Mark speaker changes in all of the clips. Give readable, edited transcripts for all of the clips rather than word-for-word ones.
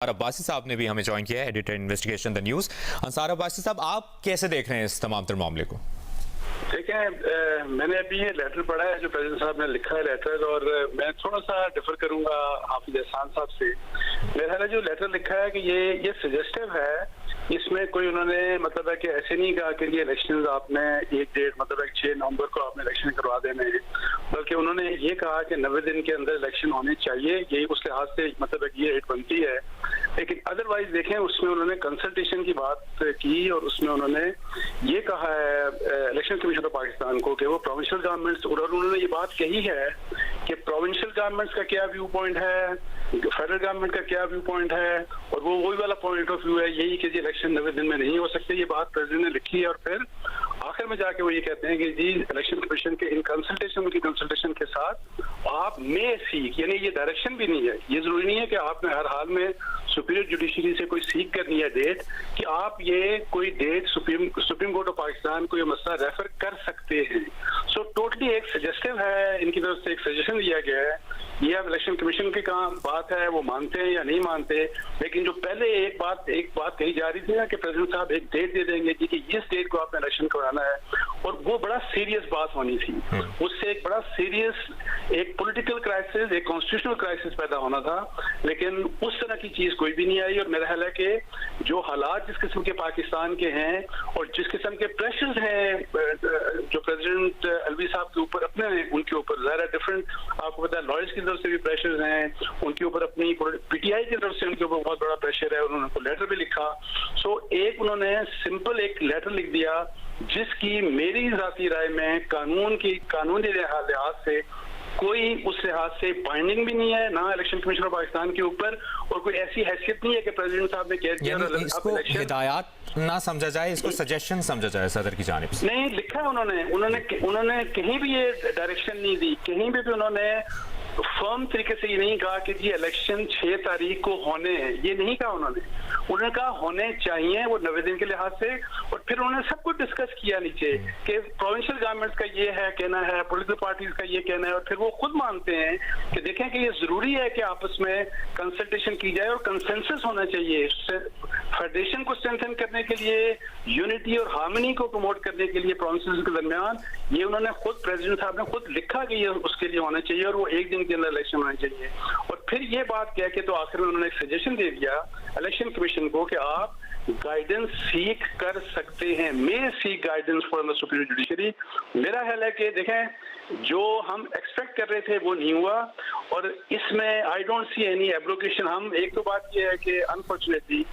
Speaker 1: अब्बासी साहब ने भी हमें ज्वाइन किया है, editor investigation the news. Ansar Abbasi साहब, आप कैसे देख रहे हैं इस तमाम तर मामले को?
Speaker 2: देखें, मैंने अभी ये लेटर पढ़ा है जो प्रेसिडेंट साहब ने लिखा है लेटर, और मैं थोड़ा सा डिफर करूंगा हाफिज एहसान साहब से। मेरा ख्याल है जो लेटर लिखा है कि ये सजेस्टिव है, इसमें कोई उन्होंने मतलब है कि ऐसे नहीं कहा कि ये इलेक्शन आपने एक डेट मतलब 6 नवंबर को आपने इलेक्शन करवा देने हैं, बल्कि उन्होंने ये कहा कि 90 दिन के अंदर इलेक्शन होने चाहिए। यही उस लिहाज से मतलब है कि ये डेट बनती है। लेकिन अदरवाइज देखें, उसमें उन्होंने कंसल्टेशन की बात की और उसमें उन्होंने ये कहा है इलेक्शन कमीशन ऑफ पाकिस्तान को कि वो प्रोविंशियल गवर्नमेंट्स, और उन्होंने ये बात कही है कि प्रोविंशियल गवर्नमेंट्स का क्या व्यू पॉइंट है, फेडरल गवर्नमेंट का क्या व्यू पॉइंट है, और वो वही वाला पॉइंट ऑफ व्यू है यही कि जी इलेक्शन 90 दिन में नहीं हो सकते। ये बात प्रेसिडेंट ने लिखी है और फिर आखिर में जाके वो ये कहते हैं कि जी इलेक्शन कमीशन के इन कंसल्टेशन के साथ आप में सीख, यानी ये डायरेक्शन भी नहीं है, ये जरूरी नहीं है कि आपने हर हाल में सुपीरियर जुडिशरी से कोई सीख करनी है डेट, कि आप ये कोई date Supreme Court of Pakistan को ये मसला रेफर कर सकते हैं। सो टोटली एक सजेस्टिव है, इनकी तरफ से एक सजेशन दिया गया है। ये अब इलेक्शन कमीशन की कहाँ बात है, वो मानते हैं या नहीं मानते, लेकिन जो पहले एक बात कही जा रही थी ना कि प्रेसिडेंट साहब एक डेट दे देंगे जी कि इस डेट को आपने इलेक्शन कराना है, और वो बड़ा सीरियस बात होनी थी। उससे एक बड़ा सीरियस एक पॉलिटिकल क्राइसिस, एक कॉन्स्टिट्यूशनल क्राइसिस पैदा होना था, लेकिन उस तरह की चीज कोई भी नहीं आई। और मेरा ख्याल है कि जो हालात जिस किस्म के पाकिस्तान के हैं और जिस किस्म के प्रेशर्स हैं जो प्रेसिडेंट अलवी साहब के ऊपर अपने हैं, उनके ऊपर ज़्यादा डिफरेंट, आपको पता है लॉयर्स की तरफ से भी प्रेशर्स हैं, उनके ऊपर अपनी पीटीआई की तरफ से उनके ऊपर बहुत बड़ा प्रेशर है, उन्होंने लेटर भी लिखा। सो एक उन्होंने सिंपल एक लेटर लिख दिया जिसकी मेरी जाती राय में कानूनी लिहाज से कोई उस लिहाज से बाइंडिंग भी नहीं है, ना इलेक्शन कमीशन ऑफ पाकिस्तान के ऊपर, और कोई ऐसी हैसियत नहीं है कि प्रेसिडेंट साहब ने कह दिया
Speaker 1: इसको हिदायत ना समझा जाए, इसको सजेशन समझा जाए सदर की जानिब से।
Speaker 2: नहीं, लिखा है उन्होंने कहीं भी ये डायरेक्शन नहीं दी, कहीं भी उन्होंने फर्म तरीके से ये नहीं कहा कि जी इलेक्शन 6 तारीख को होने हैं, ये नहीं कहा उन्होंने कहा होने चाहिए वो 90 दिन के लिहाज से। और फिर उन्होंने सब कुछ डिस्कस किया नीचे कि प्रोविंशियल गवर्नमेंट्स का ये है कहना है, पॉलिटिकल पार्टीज का ये कहना है, और फिर वो खुद मानते हैं कि देखें कि ये जरूरी है कि आपस में कंसल्टेशन की जाए और कंसेंसस होना चाहिए। फेडरेशन को स्ट्रेंथन करने के लिए, यूनिटी और हार्मनी को प्रमोट करने के लिए प्रोविंसेस के दरमियान, ये उन्होंने खुद प्रेसिडेंट साहब ने खुद लिखा कि ये उसके लिए होना चाहिए और वो एक दिन के अंदर इलेक्शन होना चाहिए। और फिर ये बात कह के तो आखिर में उन्होंने एक सजेशन दे दिया इलेक्शन कमीशन को कि आप गाइडेंस सीख कर सकते हैं, may seek guidance for the superior judiciary. मेरा ख्याल है कि देखें जो हम एक्सपेक्ट कर रहे थे वो नहीं हुआ, और इसमें I don't see any abrogation. हम एक तो बात ये है कि अनफॉर्चुनेटली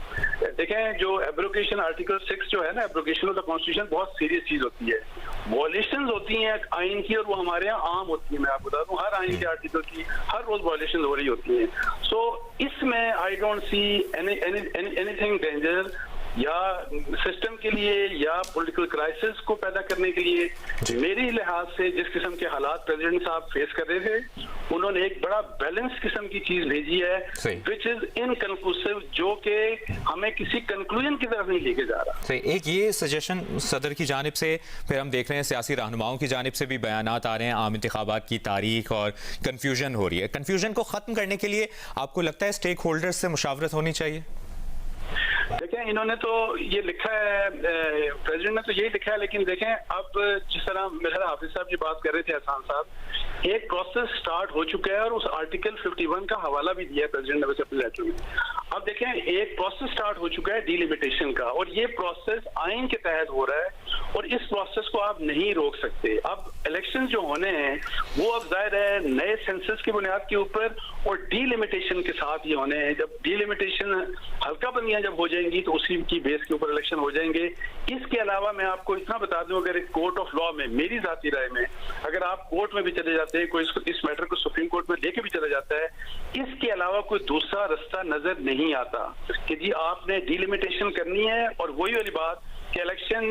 Speaker 2: देखें जो एब्रोगेशन आर्टिकल 6 जो है ना, एब्रोगेशन ऑफ द कॉन्स्टिट्यूशन बहुत सीरियस चीज होती है। वॉयलेशंस होती हैं आइन की, और वो हमारे यहाँ आम होती है। मैं आपको बता दूं, हर आइन के आर्टिकल की हर रोज वॉयलेशन हो रही होती है। सो इसमें I don't see anything danger या सिस्टम के लिए या पॉलिटिकल क्राइसिस को पैदा करने के लिए। मेरी लिहाज से जिस किस्म के हालात प्रेसिडेंट साहब फेस कर रहे थे, उन्होंने एक बड़ा बैलेंस किस्म की चीज भेजी है विच इज इनकंक्लूसिव, जो कि हमें किसी कंक्लूजन की तरफ नहीं लेके जा रहा।
Speaker 1: सही, एक ये सजेशन सदर की जानिब से, फिर हम देख रहे हैं सियासी रहनुमाओं की जानिब से भी बयानात आ रहे हैं, आम इंतखाबात की तारीख और कन्फ्यूजन हो रही है। कन्फ्यूजन को खत्म करने के लिए आपको लगता है स्टेक होल्डर्स से मुशावरत होनी चाहिए?
Speaker 2: देखें, इन्होंने तो ये लिखा है, प्रेसिडेंट ने तो यही लिखा है, लेकिन देखें अब जिस तरह मेरा हाफिज साहब जी बात कर रहे थे, एहसान साहब, एक प्रोसेस स्टार्ट हो चुका है और उस आर्टिकल 51 का हवाला भी दिया है प्रेसिडेंट ने अपने लेटर में। अब देखें, एक प्रोसेस स्टार्ट हो चुका है डिलिमिटेशन का, और ये प्रोसेस आइन के तहत हो रहा है, और इस प्रोसेस को आप नहीं रोक सकते। अब इलेक्शन जो होने हैं वो अब जाहिर है नए सेंसस की बुनियाद के ऊपर और डिलिमिटेशन के साथ ये होने हैं। जब डिलिमिटेशन हल्का बंदियां जब हो जाएंगी तो उसी की बेस के ऊपर इलेक्शन हो जाएंगे। इसके अलावा मैं आपको इतना बता दूं, अगर कोर्ट ऑफ लॉ में, मेरी जाती राय में, अगर आप कोर्ट में भी चले जाते हैं, कोई इस मैटर को सुप्रीम कोर्ट में लेके भी चला जाता है, इसके अलावा कोई दूसरा रास्ता नजर नहीं आता कि जी आपने डिलिमिटेशन करनी है। और वही वाली बात कि इलेक्शन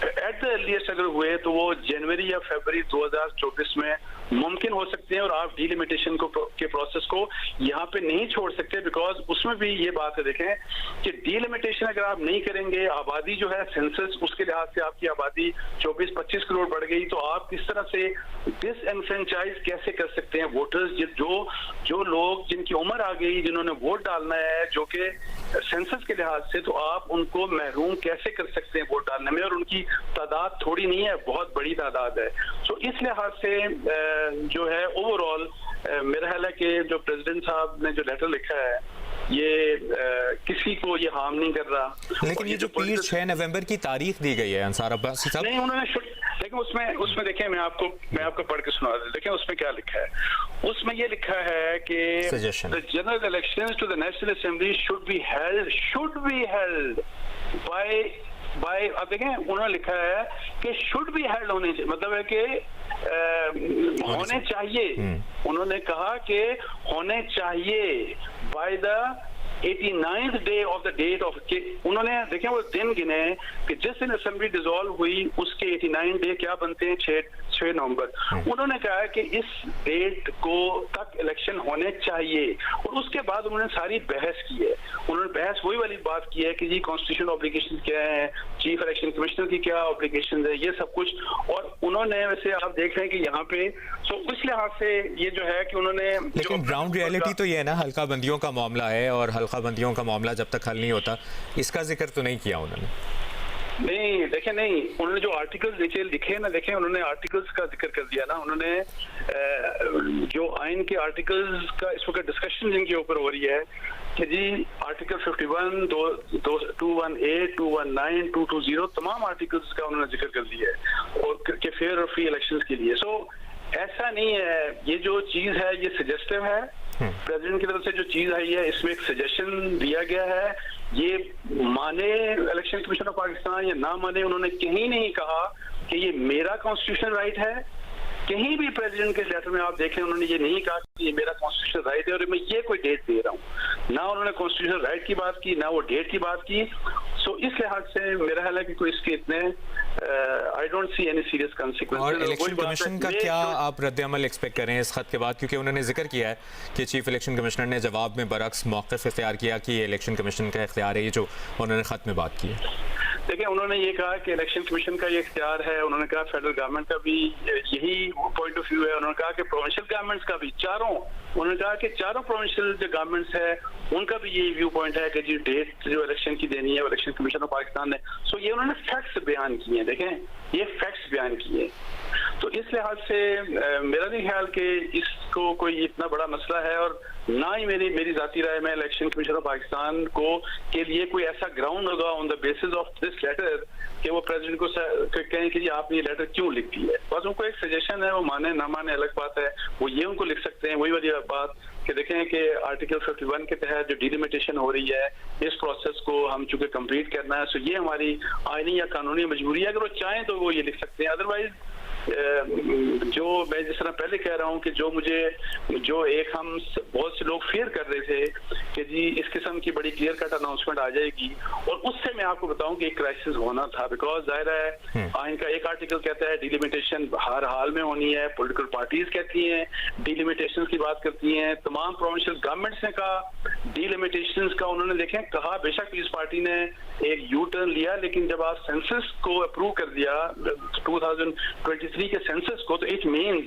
Speaker 2: एट द अर्लीस्ट अगर हुए तो वो जनवरी या फरवरी 2024 में मुमकिन हो सकते हैं और आप डिलिमिटेशन के प्रोसेस को यहाँ पे नहीं छोड़ सकते, बिकॉज उसमें भी ये बात है, देखें कि डिलिमिटेशन अगर आप नहीं करेंगे, आबादी जो है सेंसस उसके लिहाज से आपकी आबादी 24-25 करोड़ बढ़ गई, तो आप किस तरह से डिसएनफ्रेंचाइज कैसे कर सकते हैं वोटर्स, जो लोग जिनकी उम्र आ गई, जिन्होंने वोट डालना है, जो कि सेंसस के लिहाज से, तो आप उनको महरूम कैसे कर सकते हैं वोट डालने में, और उनकी तादाद थोड़ी नहीं है, बहुत बड़ी तादाद है। तो इस लिहाज से जो है ओवरऑल मेरा ख्याल है कि जो प्रेसिडेंट साहब ने जो लेटर लिखा है ये किसी को ये हार्म नहीं कर रहा।
Speaker 1: लेकिन ये जो पीर 6 नवंबर की तारीख दी गई है अंसार अब्बासी साहब,
Speaker 2: नहीं उन्होंने, लेकिन उसमें देखें, मैं आपको पढ़ के सुना देता हूं। देखें उसमें क्या लिखा है। उसमें ये लिखा है कि the general elections to the National Assembly should be held by, अब देखें उन्होंने लिखा है कि शुड बी हेल्ड होने चाहिए, मतलब है कि होने चाहिए। उन्होंने कहा कि होने चाहिए by the 89th day of the date of, उन्होंने देखें वो दिन गिने कि जिस दिन असेंबली डिसॉल्व हुई उसके 89 डे क्या बनते हैं, 6 नवंबर। उन्होंने कहा कि इस डेट को तक इलेक्शन होने चाहिए, और उसके बाद उन्होंने सारी बहस की है। उन्होंने बहस वही वाली बात की है कि जी कॉन्स्टिट्यूशनल ऑब्लिगेशन क्या है, चीफ इलेक्शन कमिश्नर की क्या ऑब्लिगेशन है, ये सब कुछ। और उन्होंने, वैसे आप देख रहे हैं कि यहाँ पे तो इस लिहाज से ये जो है कि उन्होंने,
Speaker 1: लेकिन ग्राउंड रियलिटी तो ये है ना, हल्का बंदियों का मामला है, और हल्का बंदियों का मामला जब तक हल नहीं होता, इसका जिक्र तो नहीं किया उन्होंने।
Speaker 2: नहीं देखें, नहीं उन्होंने जो आर्टिकल्स नीचे लिखे ना, देखें उन्होंने आर्टिकल्स का जिक्र कर दिया ना। उन्होंने जो आइन के आर्टिकल्स का इस वक्त डिस्कशन जिनके ऊपर हो रही है कि जी आर्टिकल 51, 218, 219, 220 तमाम आर्टिकल्स का उन्होंने जिक्र कर दिया है, और कि फेयर और फ्री इलेक्शंस के लिए। सो ऐसा नहीं है, ये जो चीज है ये सजेस्टिव है। प्रेसिडेंट की तरफ से जो चीज आई है इसमें एक सजेशन दिया गया है, ये माने इलेक्शन कमीशन ऑफ पाकिस्तान या ना माने, उन्होंने कहीं नहीं कहा कि ये मेरा कॉन्स्टिट्यूशनल राइट है। कहीं भी प्रेसिडेंट के लेटर में आप देखें उन्होंने ये नहीं कहा कि ये मेरा कॉन्स्टिट्यूशनल राइट है और मैं ये कोई डेट दे रहा हूँ, ना उन्होंने कॉन्स्टिट्यूशनल राइट की बात की, ना वो डेट की बात की। सो इस लिहाज से मेरा ख्याल है कि कोई इसके इतने I don't see any serious consequences.
Speaker 1: और इलेक्शन कमीशन का क्या आप रद्द-ए-अमल एक्सपेक्ट करें इस खत के बाद, क्योंकि उन्होंने जिक्र किया है कि चीफ इलेक्शन कमिश्नर ने जवाब में बरअक्स मौक़िफ़ इख्तियार किया कि ये इलेक्शन कमीशन का इख्तियार है, ये जो उन्होंने खत में बात की है।
Speaker 2: देखिए उन्होंने ये कहा कि इलेक्शन कमीशन का ये इख्तियार है, उन्होंने कहा फेडरल गवर्नमेंट का भी यही पॉइंट ऑफ व्यू है, उन्होंने कहा कि प्रोविंशियल गवर्नमेंट्स का भी, उन्होंने कहा कि चारों प्रोविंशियल जो गवर्नमेंट्स है उनका भी ये व्यू पॉइंट है कि जी डेट जो इलेक्शन की देनी है इलेक्शन कमीशन ऑफ पाकिस्तान ने। सो ये उन्होंने फैक्ट्स बयान किए हैं, देखें ये फैक्ट्स बयान किए। तो इस लिहाज से मेरा नहीं ख्याल कि इसको कोई इतना बड़ा मसला है, और ना ही मेरी जाती राय में इलेक्शन कमीशन ऑफ पाकिस्तान को के लिए कोई ऐसा ग्राउंड होगा on the basis of this letter कि वो प्रेसिडेंट को कहें कि जी आपने ये लेटर क्यों लिख दी है। बस उनको एक सजेशन है, वो माने ना माने अलग बात है, वो ये उनको लिख सकते हैं। वही वाली बात कि देखें कि आर्टिकल 51 के तहत जो डिलिमिटेशन हो रही है इस प्रोसेस को हम चूंकि कंप्लीट करना है, सो ये हमारी आईनी या कानूनी मजबूरी है। अगर वो चाहें तो वो ये लिख सकते हैं, अदरवाइज जो मैं जिस तरह पहले कह रहा हूं कि जो एक हम बहुत से लोग फेयर कर रहे थे कि जी इस किस्म की बड़ी क्लियर कट अनाउंसमेंट आ जाएगी, और उससे मैं आपको बताऊं कि एक क्राइसिस होना था। बिकॉज जाहिर है आइन का एक आर्टिकल कहता है डिलिमिटेशन हर हाल में होनी है, पॉलिटिकल पार्टीज कहती हैं डिलिमिटेशन की बात करती हैं, तमाम प्रोविंशियल गवर्नमेंट्स ने कहा डिलिमिटेशन का, उन्होंने देखें कहा बेशक पीस पार्टी ने एक यू टर्न लिया, लेकिन जब आप सेंसस को अप्रूव कर दिया 2023 के सेंसस को, तो इट मींस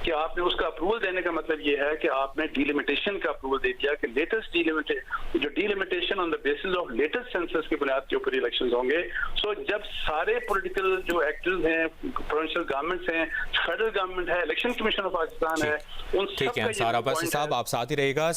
Speaker 2: कि आपने उसका अप्रूवल देने का मतलब ये है कि आपने डिलिमिटेशन का अप्रूवल दे दिया कि latest delimitation on the basis of latest census की बुनियाद के ऊपर इलेक्शंस होंगे। सो जब सारे पॉलिटिकल जो एक्टर्स हैं, प्रोविंशियल गवर्नमेंट्स हैं, फेडरल गवर्नमेंट है, इलेक्शन कमीशन ऑफ पाकिस्तान है, उन सब
Speaker 1: ठीक है अंसार अब्बासी साहब आप साथ ही रहेगा।